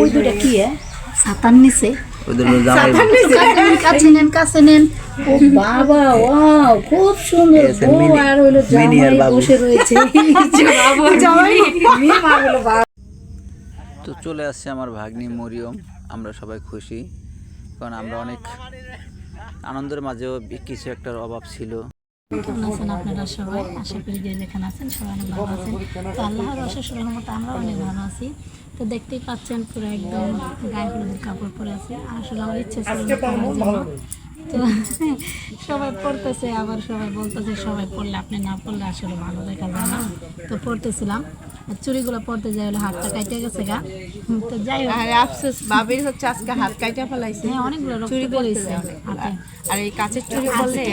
ওই দুটা কি ছাতার নিচে কাছে নেন। ও বাবা, ওয়াও, খুব সুন্দর বউ আর হলো জামাই বসে রয়েছে। তো চলে আসছে আমার ভাগ্নি মরিয়ম। আমরা সবাই খুশি, কারণ আমরা অনেক আনন্দের মাঝেও কিছু একটার অভাব ছিল। কেমন আছেন আপনারা সবাই? আশা করি যে যেখানে আছেন সবাই অনেক ভালো আছেন। তো আল্লাহর অশেষ রহমতে আমরা অনেক ভালো আছি। তো দেখতেই পাচ্ছেন পুরো একদম গায়ে হলুদের কাপড় পরে আছে। আসলে আমার ইচ্ছে ছিল না পরার জন্য, তো সবাই পড়তেছে, আবার সবাই বলতেছে সবাই পড়লে আপনি না পড়লে আসলে ভালো দেখা যায় না। তো পড়তেছিলাম, চুড়িগুলো পড়তে যাই হলে হাতটা কাটে গেছে গা। তো যাই হোক, আরে আফসোস, বাবির হচ্ছে আজকে হাত কাটা ফেলাইছে। হ্যাঁ, অনেকগুলো রক্ত বেরিয়েছে হাতে। আর এই কাচের চুড়ি বললে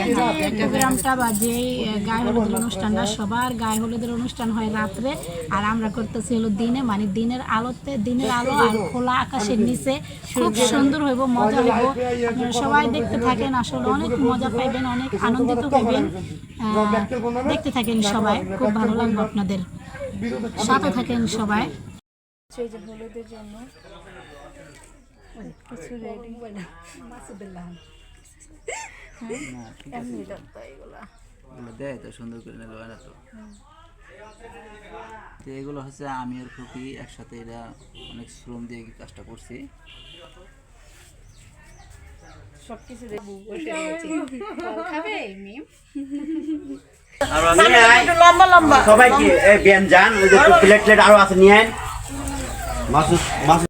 প্রোগ্রামটা বা যেই গায়ে হলুদের অনুষ্ঠানটা, সবার গায়ে হলুদের অনুষ্ঠান হয় রাত্রে, আর আমরা করতেছি হলো দিনে, মানে দিনের আলোতে, দিনের আলো আর খোলা আকাশের নিচে খুব সুন্দর হইব, মজা হইব। আপনারা সবাই দেখতে থাকেন, আসলে অনেক মজা পাইবেন, অনেক আনন্দিত হইবেন। দেখতে থাকেন সবাই, খুব ভালো লাগবে আপনাদের, সাথে থাকেন সবাই। সেই যে হলুদের জন্য কিছু রেডি এমনি দরকার এগুলা দেয় তো সুন্দর করে নিল না তো। তো এগুলো হচ্ছে আমি আর খুকি একসাথে এরা অনেক শ্রম দিয়ে কাজটা করছি। সবকিছু দেখবো বসে রয়েছে। খাবে মিম? লম্বা লম্বা সবাই কি বিয়ান যান, ওই যে প্লেট প্লেট আরো আছে নিয়ে আইন। মাসুদ মাসুদ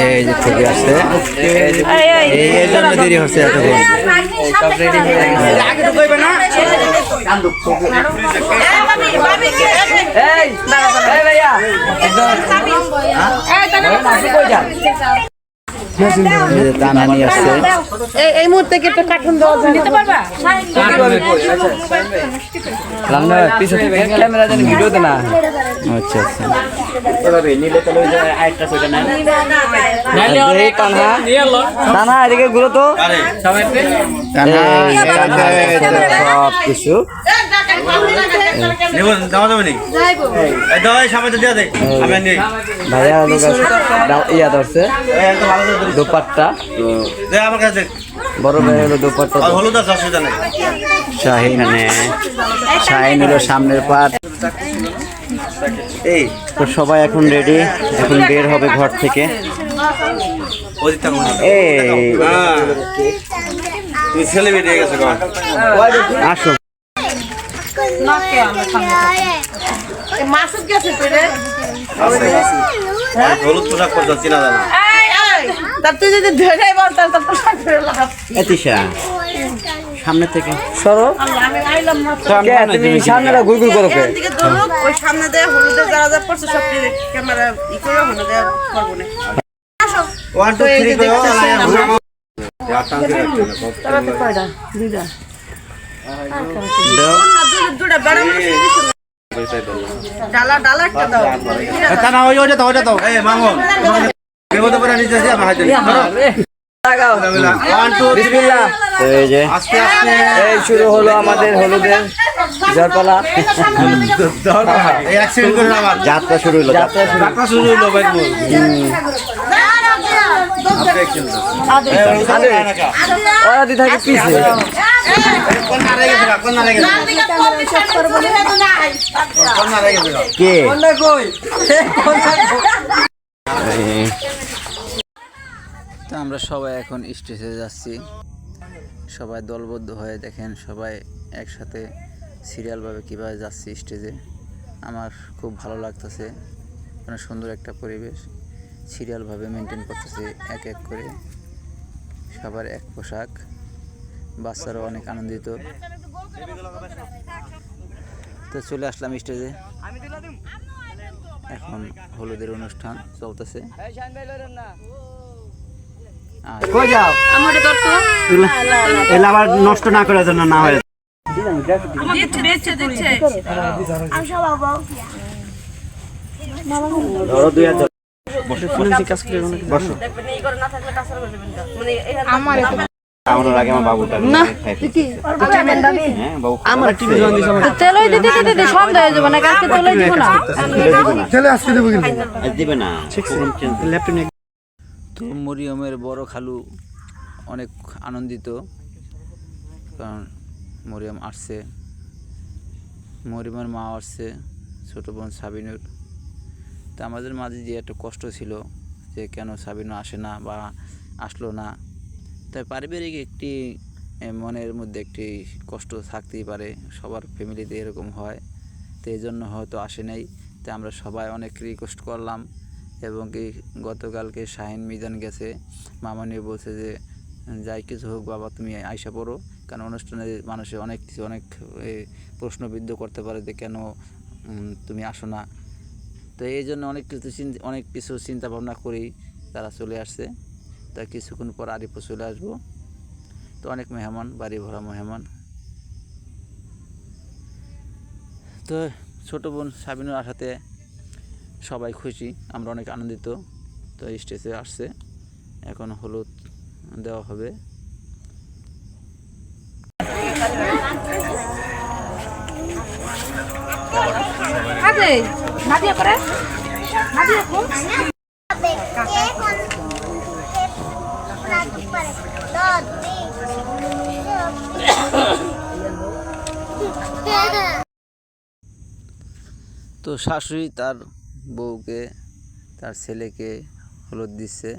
এই যে খুকি আসছে, এই জন্য দেরি হচ্ছে এতক্ষণ। সব রেডি হয়ে গেছে। আগে তো কইবে না কান্দু এই ভাইয়া টানা নিয়ে আসছে। এই মুহূর্তে কি একটা কার্টুন দেওয়া যায়? দিতে পারবা? রান্না পিছন থেকে ক্যামেরা দেন, ভিডিওতে না। আচ্ছা আচ্ছা, এভাবে নিলে তাহলে ওই যে আইটটা সেটা নেন। এই টানা টানা এদিকে ঘুরো তো। সব কিছু নিবন দাও যাবে নি? এই দাও, এই সামনে দিয়া দে, আমি নেই। ভাইয়া ইয়া ধরছে দোপাট্টা, দে আমার কাছে। বড় ভাই হলো দোপাট্টা, আর হলুদ আছে, অসুবিধা নেই। শাহিন শাহিন হলো সামনের পাট। এই তো সবাই এখন রেডি, এখন বের হবে ঘর থেকে। ওদিকটা কোন? এই তুমি ছেলে বেরিয়ে গেছে গো। আসো, মাসুদ গেছে তোরে? হলুদ পোশাক পরছো, চিনা যাবে না। তার তুই যদি ধরে বলতাম তো পোশাক ধরে লাভ। এতিশা সামনে থেকে সরো। আমি আইলাম মাত্র। তুমি সামনেটা ঘুর ঘুর করো কে? এদিকে ধরো, ওই সামনে দিয়ে হলুদের যারা যা পড়ছে সব ক্যামেরা ই করে হলুদ দেয়া করবো না। 1 2 3 কই তাহলে কয়টা? দুইটা। দাও। দুটা বড় মাছ ডালা ডালা একটা দাও। তা না, ওইটা দাও। এই মামুন বেবতে করে নিতে আসি আমার হাতে ধরো। লাগাও। 1 2 বিসমিল্লাহ। তো এই যে আস্তে আস্তে এই শুরু হলো আমাদের হলুদের জয়পালা। এই অ্যাক্সিডেন্ট করে আমার যাত্রা শুরু হলো, যাত্রা শুরু। টাকা শুরু হলো ভাই বল। ওরা দি থাকে পিছে। কোন না রেগে গেল, কোন না রেগে গেল, কোন না রেগে গেল। কে কোনটা কই? তো আমরা সবাই এখন স্টেজে যাচ্ছি, সবাই দলবদ্ধ হয়ে দেখেন, সবাই একসাথে সিরিয়ালভাবে কীভাবে যাচ্ছি স্টেজে। আমার খুব ভালো লাগতেছে, অনেক সুন্দর একটা পরিবেশ, সিরিয়ালভাবে মেনটেন করতেছে এক এক করে, সবার এক পোশাক, বাচ্চারাও অনেক আনন্দিত। তো চলে আসলাম স্টেজে, এখন হলুদের অনুষ্ঠান চলতেছে। কই যাও? এলা আবার নষ্ট না করে যেন না হয়। ধরো 2000 বসো। আমার আমার আগে আমার বাবুটা হ্যাঁ বাবু আমার টিভি তেলই দিতে সন্দেহ হয়ে যাবে না কালকে তেলই দিব না ছেলে আজকে দেবো কিন্তু দিবে না ল্যাপটপ তো মরিয়মের বড় খালু অনেক আনন্দিত, কারণ মরিয়ম আসছে, মরিয়মের মা আসছে, ছোটো বোন সাবিনুর। তো আমাদের মাঝে যে একটা কষ্ট ছিল যে কেন সাবিনু আসে না বা আসলো না, তাই পারিবারিক একটি মনের মধ্যে একটি কষ্ট থাকতেই পারে, সবার ফ্যামিলিতে এরকম হয়। তো এই জন্য হয়তো আসে নাই। তো আমরা সবাই অনেক রিকোয়েস্ট করলাম, এবং কি গতকালকে শাহিন মিজান গেছে, মামা নিয়ে বলছে যে যাই কিছু হোক বাবা তুমি আইসা পড়ো, কারণ অনুষ্ঠানে মানুষে অনেক কিছু অনেক প্রশ্নবিদ্ধ করতে পারে যে কেন তুমি আসো না। তো এই জন্য অনেক কিছু চিন্তা ভাবনা করেই তারা চলে আসছে। তা কিছুক্ষণ পর আরিফও চলে আসবো। তো অনেক মেহমান, বাড়ি ভরা মেহমান। তো ছোটো বোন সাবিনুর আসাতে সবাই খুশি, আমরা অনেক আনন্দিত। তো স্টেজে আসছে, এখন হলুদ দেওয়া হবে। তো শাশুড়ি তার বউকে, তার ছেলেকে হলুদ দিচ্ছে।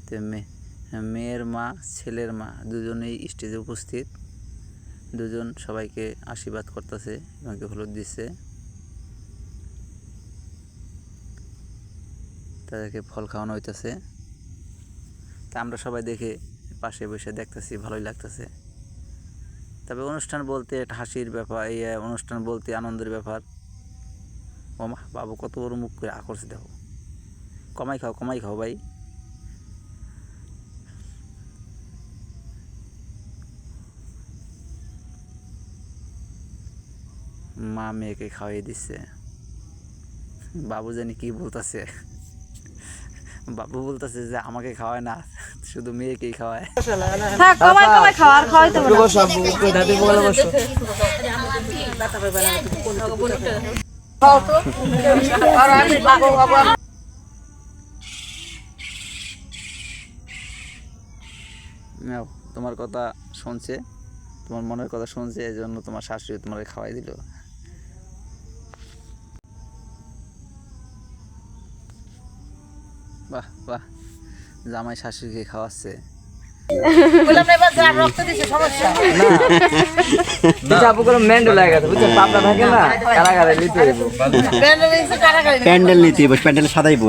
তো মেয়ের মা, ছেলের মা দুজনেই স্টেজে উপস্থিত, দুজন সবাইকে আশীর্বাদ করতেছে এবং হলুদ দিচ্ছে, তাদেরকে ফল খাওয়ানো হইতেছে। তা আমরা সবাই দেখে পাশে বসে দেখতেছি, ভালোই লাগতেছে। তবে অনুষ্ঠান বলতে একটা হাসির ব্যাপার, এই অনুষ্ঠান বলতে আনন্দের ব্যাপার। ও মা বাবু কত বড় মুখ করে আকর্ষে দেখো, কমাই খাও ভাই। মা মেয়েকে খাওয়াই দিচ্ছে, বাবু জানি কি বলতেছে। বাবু বলতেছে যে আমাকে খাওয়ায় না, শুধু মেয়েকেই খাওয়ায়। তোমার কথা শুনছে, তোমার মনের কথা শুনছে, এই জন্য তোমার শাশুড়ি তোমাকে খাওয়াই দিল। বাহ বাহ, জামাই শাশুড়িকে খাওয়াচ্ছে। প্যান্ডেল নিতে প্যান্ডেল সাদাইবো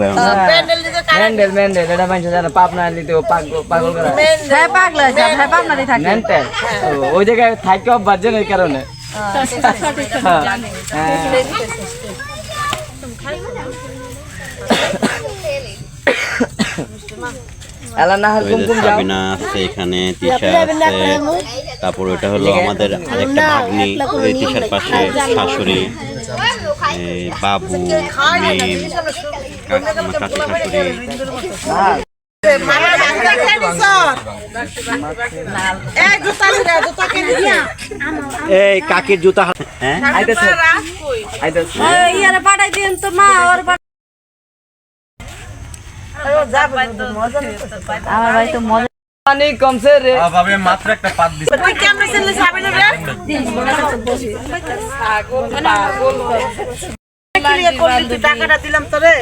ওই জায়গায় থাকতে বাজছে এই কারণে। সাবিনা আছে এখানে, তিশা আছে, তারপর ওটা হলো আমাদের আরেকটা ভাগ্নি, তিশার পাশে শাশুড়ি, বাবু, মেয়ে, কাকি শাশুড়ি। এই কাকির জুতা, হ্যাঁ পাঠাই দিন তো মা ওর আমার ভাই তো মজা পানি কমছে রে বাবা, মাত্র একটা পাত দিছে। তুই কেমন ছেলে সাবিনা রে টাকাটা দিলাম তোরে,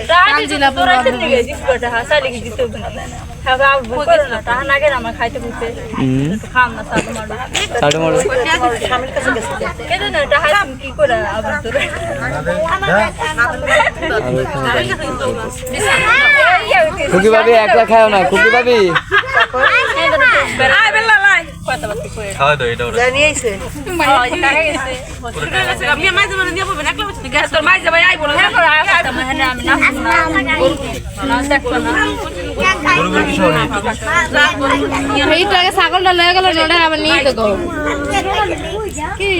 খুকি ভাবি একলা খাও না, খুকি ভাবি ছাগলটা লয়ে গেল আবার নিয়ে তো কি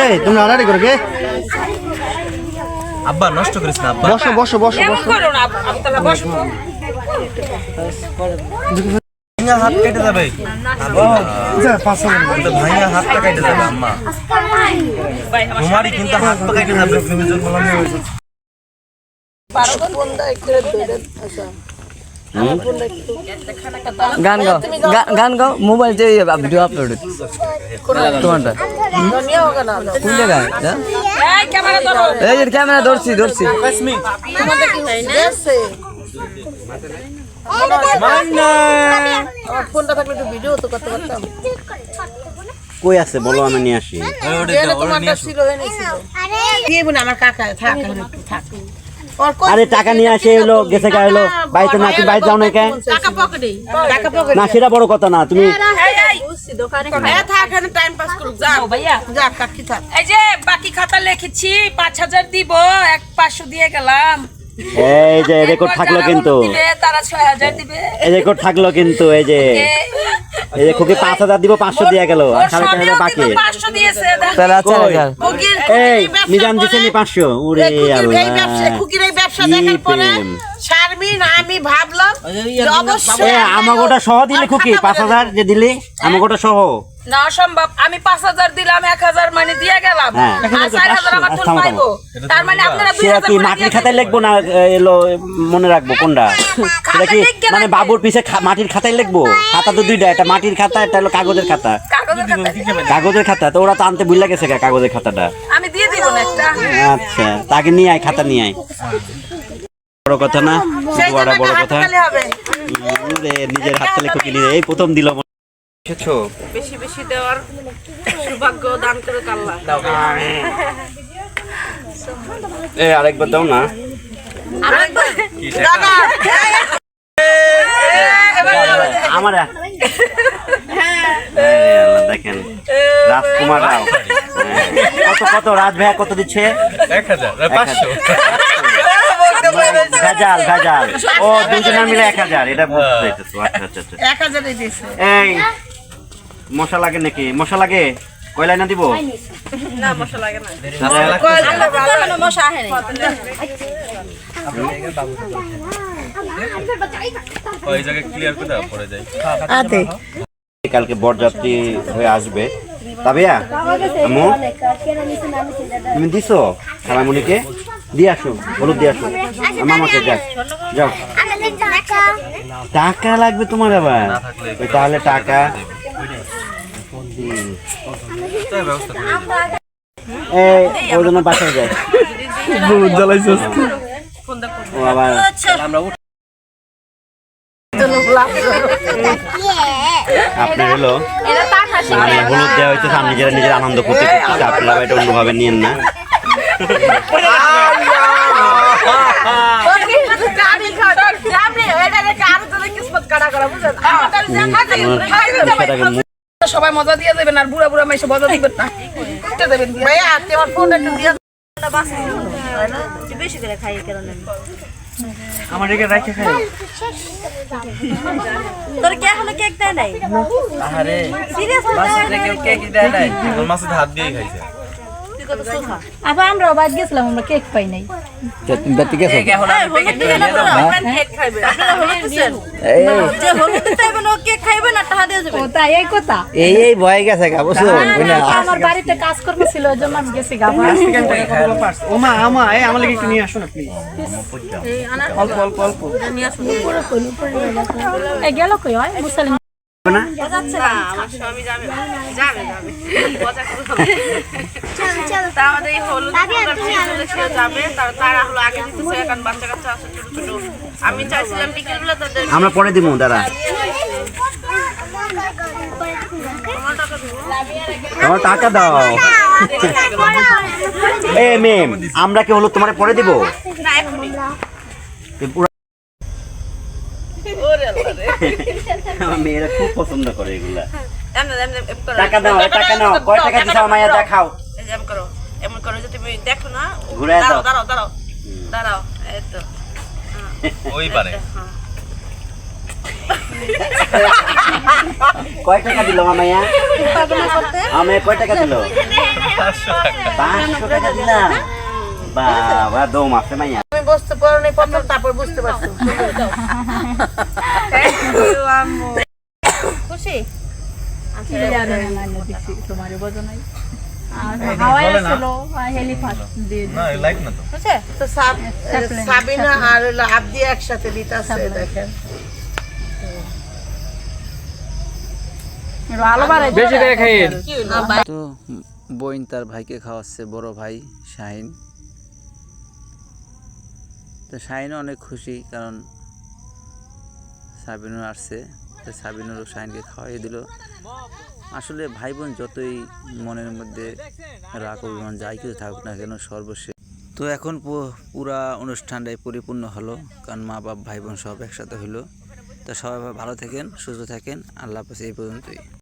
এই তোমরা আড়াড়ি করো কে আব্বা নষ্ট করিস না আব্বা বসো বসো বসো বসো ভাঙা হাত কেটে যাবে যা পাঁচশো কিন্তু ভাঙা হাতটা কেটে যাবে আম্মা তোমারই কিন্তু হাত পা কেটে যাবে তুমি জোর বললাম গান গাও গান গাও মোবাইল যে ভিডিও আপলোড তোমারটা কোন জায়গায় এই যে ক্যামেরা ধরছি কই আছে বলো আমি নিয়ে আসি আমার কাকা থাক থাক আরে টাকা নিয়ে আসে হলো গেছে গা হলো বাড়িতে না তুমি বাড়ি যাও না কেন টাকা পকেটে টাকা পকেটে না সেটা বড় কথা না তুমি থাক টাইম পাস করুক যাও ভাইয়া যা কাকি থাক এই যে বাকি খাতা লিখেছি 5000 দিব 500 দিয়ে গেলাম এই যে রেকর্ড থাকলো কিন্তু তারা 6000 দিবে এই রেকর্ড থাকলো কিন্তু এই যে খুকি 5000 দিব 500 দিয়ে গেল আর 4500 বাকি 500 দিয়েছে তাহলে 4000 এই মিজান দিছে নি 500 ওরে আল্লাহ এই ব্যবসা খুকির এই ব্যবসা দেখার পরে শারমিন আমি ভাবলাম যে অবশ্যই আমাগোটা সহ দিলে খুকি 5000 যে দিলি আমাগোটা সহ না সম্ভব আমি 5000 দিলাম 1000 মানে দিয়ে গেলাম হ্যাঁ। আর 4000 আমার তুল পাইবো তার মানে আপনারা সেটা 2000 কি মাটির খাতায় লিখবো না এলো মনে রাখবো কোনটা সেটা কি মানে বাবুর পিছে মাটির খাতায় লিখবো খাতা তো দুইটা একটা মাটির খাতা একটা হলো কাগজের খাতা কাগজের খাতা তো ওরা তো আনতে ভুলে গেছে কাগজের খাতাটা আমি দিয়ে দিব না একটা আচ্ছা তাকে নিয়ে আয় খাতা নিয়ে আয় বড় কথা না বড় বড় কথা নিজের হাত তালে খুকি নিয়ে এই প্রথম দিল এসেছো বেশি বেশি দেওয়ার সৌভাগ্য দান করে আল্লাহ এই আরেকবার দাও না দাদা আমার দেখেন রাজকুমার রাও কত কত রাজ ভাইয়া কত দিচ্ছে 1000 500 ভেজাল ভেজাল ও দুজনের মিলে 1000 এটা বুঝতে চাইতেছো আচ্ছা আচ্ছা আচ্ছা 1000 দিয়েছে এই মশা লাগে নাকি মশা লাগে কয়লাই না দিব না মশলা লাগে না মশা আহে নাই ওই জায়গা ক্লিয়ার করে দাও পরে যাই কালকে বরযাত্রী হয়ে আসবে তাবিয়া আম্মু তুমি দিছো খালামুনিকে দিয়ে আসো হলুদ দিয়ে আসো মামাকে যাও যাও টাকা লাগবে তোমার আবার ওই তাহলে টাকা এই ওই জন্য বাসায় যায় ও আবার আপনার হলো মানে হলুদ দেওয়া হচ্ছে নিজেরা নিজের আনন্দ করতে করতেছে আপনারা এটা অন্যভাবে নিয়েন না সবাই মজা দিয়ে দেবেন আর বুড়া বুড়া মাইসে মজা দিবেন না দেবেন ভাইয়া তোমার ফোন একটু দিয়ে বেশি করে খাই কেন আমার এদিকে রাখে খাই তোর কি এখনো কেক দেয় নাই আরে সিরিয়াস বাসাতে কেউ কেক দেয় নাই তোর মাছের হাত দিয়ে খাইছে আবার আমরাও বাদ গেছিলাম আমরা কেক পাই নাই তুমি বাতি গেছো কেক খাইবে আপনারা হলুদ দিছেন যে হলুদ দিতে ও কেক খাইবে না টাকা দিয়ে যাবে ও তাই এই কথা এই ভয় গেছে গা বুঝছো আমার বাড়িতে কাজ করবে ছিল ওই জন্য আমি গেছি গাবা ওমা আমা এই আমার লাগি একটু নিয়ে আসো না প্লিজ অল্প অল্প অল্প এই গেল কই হয় মুসলিম না যাচ্ছে না আমার স্বামী যাবে যাবে যাবে মজা করে তা আমাদের এই হলুদ সে যাবে তারা হলো আগে দিতেছে কারণ বাচ্চা কাচ্চা আছে ছোট ছোট আমি চাইছিলাম বিকেলবেলা তাদের আমরা পরে দিব দাদা আমার টাকা দাও এ মেম আমরা কি হলো তোমার পরে দিব না এখনই আমার মেয়েরা খুব পছন্দ করে এগুলা এমন টাকা দাও টাকা নাও কয় টাকা দিছো মাইয়া দেখাও এমন করো যে তুমি দেখো না ঘুরে দাও দাঁড়াও দাঁড়াও দাঁড়াও এই তো ওই পারে কয় টাকা দিল মামাইয়া? আমায় কয় টাকা দিল? 500 টাকা দিলাম। বাবা দম আছে মাইয়া। তুমি বুঝতে পারো নি প্রথম, তারপর বুঝতে পারছো। খুশি? তো সাবিনা আর আবদি একসাথে দিতেছে দেখেন। বেশি করে খাইয়েন। তো বোন তার ভাইকে খাওয়াচ্ছে, বড় ভাই শাহিন। তো শাহিনও অনেক খুশি, কারণ সাবিনও আসছে, তো সাবিনুরও শাহিনকে খাওয়াই দিল। আসলে ভাই বোন যতই মনের মধ্যে রাগ অভিমান যাই কিছু থাকুক না কেন, সর্বশেষ তো এখন পুরা অনুষ্ঠানটাই পরিপূর্ণ হলো, কারণ মা বাপ ভাই বোন সব একসাথে হলো। তো সবাই ভালো থাকেন, সুস্থ থাকেন, আল্লাহ হাফেজ, এই পর্যন্তই।